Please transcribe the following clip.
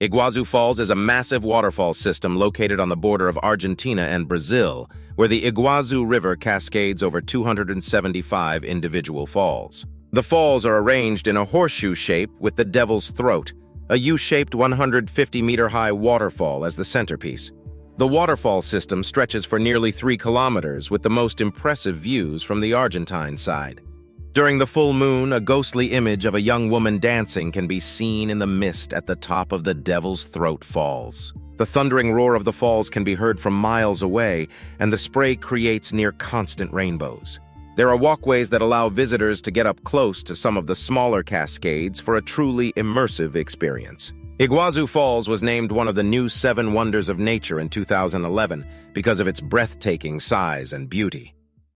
Iguazu Falls is a massive waterfall system located on the border of Argentina and Brazil, where the Iguazu River cascades over 275 individual falls. The falls are arranged in a horseshoe shape with the Devil's Throat, a U-shaped 150-meter-high waterfall as the centerpiece. The waterfall system stretches for nearly 3 kilometers with the most impressive views from the Argentine side. During the full moon, a ghostly image of a young woman dancing can be seen in the mist at the top of the Devil's Throat Falls. The thundering roar of the falls can be heard from miles away, and the spray creates near-constant rainbows. There are walkways that allow visitors to get up close to some of the smaller cascades for a truly immersive experience. Iguazu Falls was named one of the new 7 Wonders of Nature in 2011 because of its breathtaking size and beauty.